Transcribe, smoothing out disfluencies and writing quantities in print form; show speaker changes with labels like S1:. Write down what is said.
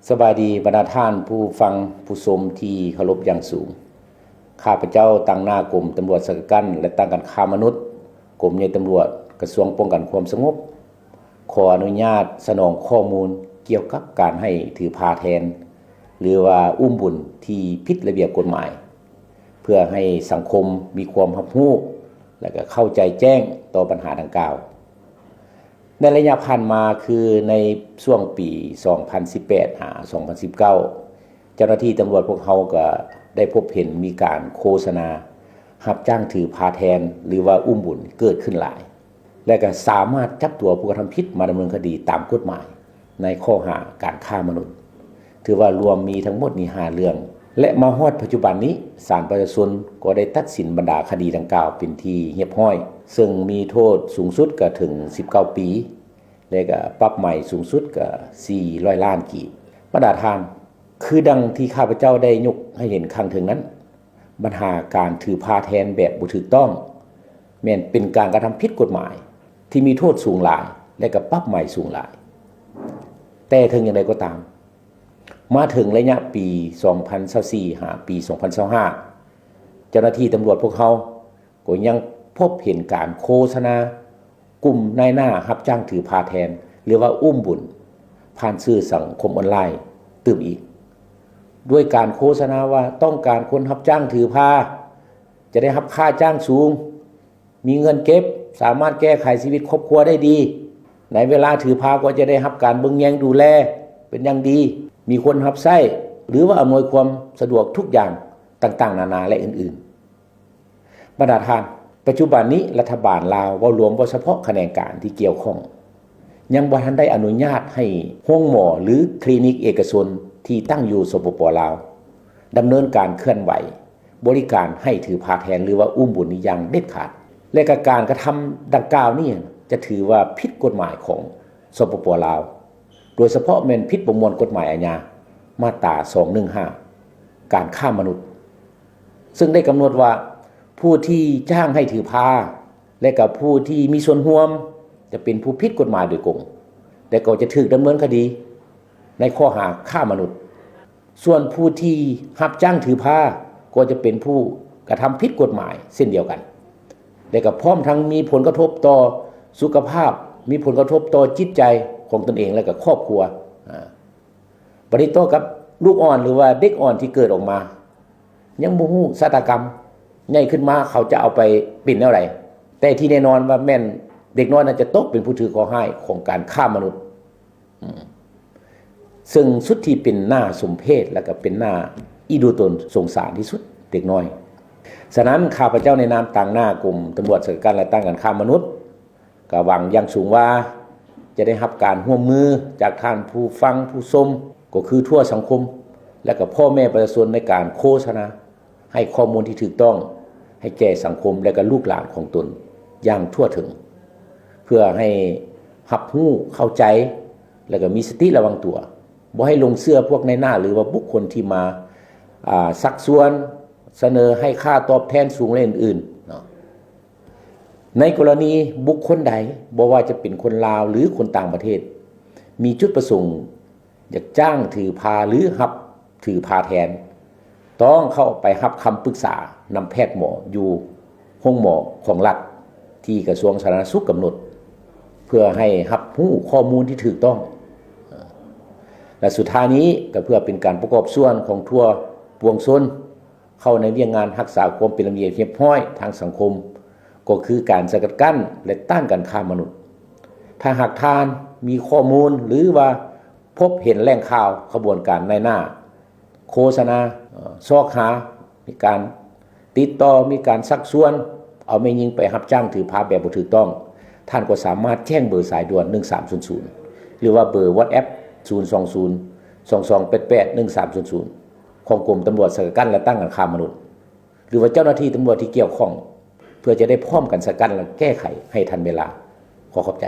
S1: สบายดีบรรดาท่านผู้ฟังผู้ชมที่เคารพอย่างสูงข้าพเจ้าตั้งหน้ากรมตำรวจสกัดกั้นและตั้งกันฆ่ามนุษย์กรมใหญ่ตำรวจกระทรวงป้องกันความสงบขออนุญาตสนองข้อมูลเกี่ยวกับการให้ถือพาแทนหรือว่าอุ้มบุญที่ผิดระเบียบกฎหมายเพื่อให้สังคมมีความรับรู้และก็เข้าใจแจ้งต่อปัญหาดังกล่าวในระยะผ่านมาคือในช่วงปี 2018 2019 เจ้าหน้าที่ตำรวจพวกเขาก็ได้พบเห็นมีการโฆษณารับจ้างถือพาแทนหรือว่าอุ้มบุญเกิดขึ้นหลายและก็สามารถจับตัวผู้กระทำผิดมาดำเนินคดีตามกฎหมายในข้อหาการฆ่ามนุษย์ถือว่ารวมมีทั้งหมดนี้5เรื่องและมาฮอดปัจจุบันนี้ศาลประชาชนก็ได้ตัดสินบรรดาคดีดังกล่าวเป็นที่เรียบร้อยซึ่งมีโทษสูงสุดก็ถึง19 ปีและก็ปรับใหม่สูงสุดก็400 ล้านกีบบรรดาทานคือดังที่ข้าพเจ้าได้ยกให้เห็นข้างถึงนั้นปัญหาการถือพาแทนแบบบ่ถูกต้องแม้นเป็นการกระทำผิดกฎหมายที่มีโทษสูงหลายและก็ปรับใหม่สูงหลายแต่ถึงอย่างไรก็ตามมาถึงระยะปี 2024 หาปี 2025 เจ้าหน้าที่ตำรวจพวกเขาก็ยังพบเห็นการโฆษณากลุ่มนายหน้ารับจ้างถือพาแทนหรือว่าอุ้มบุญผ่านสื่อสังคมออนไลน์ตื่มอีกด้วยการโฆษณาว่าต้องการคนรับจ้างถือพาจะได้รับค่าจ้างสูงมีเงินเก็บสามารถแก้ไขชีวิตครอบครัวได้ดีในเวลาถือพาก็จะได้รับการเบิ่งแยงดูแลเป็นอย่างดีมีคนรับใช้หรือว่าอำนวยความสะดวกทุกอย่างต่างๆนานาและอื่นๆบรรดาท่านปัจจุบันนี้รัฐบาลลาวเว้ารวมเฉพาะแขนงการที่เกี่ยวข้องยังบ่ทันได้อนุญาตให้โรงหมอหรือคลินิกเอกชนที่ตั้งอยู่สปป.ลาวดำเนินการเคลื่อนไหวบริการให้ถือพาแทนหรือว่าอุ้มบุญนี้อย่างเด็ดขาดและการกระทำดังกล่าวนี้จะถือว่าผิดกฎหมายของสปป.ลาวโดยเฉพาะแม่นผิดประมวลกฎหมายอาญามาตรา 215 การฆ่ามนุษย์ซึ่งได้กำหนดว่าผู้ที่จ้างให้ถือพาและกับผู้ที่มีส่วนร่วมจะเป็นผู้ผิดกฎหมายโดยตรงแต่ก็จะถูกดำเนินคดีในข้อหาฆ่ามนุษย์ส่วนผู้ที่รับจ้างถือพาก็จะเป็นผู้กระทำผิดกฎหมายเช่นเดียวกันและก็พร้อมทั้งมีผลกระทบต่อสุขภาพมีผลกระทบต่อจิตใจของตนเองและก็ครอบครัวบริโภคกับลูกอ่อนหรือว่าเด็กอ่อนที่เกิดออกมายังบ่ฮู้ชะตากรรมใหญ่ขึ้นมาเขาจะเอาไปเป็นแนวใดแต่ที่แน่นอนว่าแม่นเด็กน้อยน่าจะตกเป็นผู้ถือข้อห้ายของการฆ่ามนุษย์ซึ่งสุดที่เป็นหน้าสมเพชและก็เป็นหน้าอีดูตนสงสารที่สุดเด็กน้อยฉะนั้นข้าพเจ้าในนามต่างหน้ากรมตำรวจสกัดกั้นและตั้งกันฆ่ามนุษย์ก็หวังอย่างสูงว่าจะได้รับการร่วมมือจากท่านผู้ฟังผู้ชมก็คือทั่วสังคมและก็พ่อแม่ประชาชนในการโฆษณาให้ข้อมูลที่ถูกต้องให้แก่สังคมและก็ลูกหลานของตนอย่างทั่วถึงเพื่อให้รับรู้เข้าใจและก็มีสติระวังตัวบ่ให้ลงเชื่อพวกในหน้าหรือว่าบุคคลที่มาซักชวนเสนอให้ค่าตอบแทนสูงและอื่นๆเนาะในกรณีบุคคลใดบ่ว่าจะเป็นคนลาวหรือคนต่างประเทศมีจุดประสงค์อยากจ้างถือพาหรือรับถือพาแทนต้องเข้าไปรับคำปรึกษานำแพทย์หมออยู่ห้องหมอของรัฐที่กระทรวงสาธารณสุขกำหนดเพื่อให้รับรู้ข้อมูลที่ถูกต้องและสุดท้ายนี้ก็เพื่อเป็นการประกอบส่วนของทั่วปวงชนเข้าในเรื่องงานรักษาความเป็นระเบียบเรียบร้อยทางสังคมก็คือการสกัดกั้นและต้านการฆ่ามนุษย์ถ้าหากทานมีข้อมูลหรือว่าพบเห็นแหล่งข่าวขบวนการในหน้าโฆษณาซอกหามีการติดต่อมีการซักชวนเอาแม่ยิงไปรับจ้างถือพาแบบบ่ถูกต้องท่านก็สามารถแจ้งเบอร์สายด่วน1300หรือว่าเบอร์ WhatsApp 020-2288-1300ของกรมตำรวจสกัดกั้นและตั้งกันฆ่ามนุษย์หรือว่าเจ้าหน้าที่ตำรวจที่เกี่ยวข้องเพื่อจะได้พร้อมกันสกัดและแก้ไขให้ทันเวลาขอขอบใจ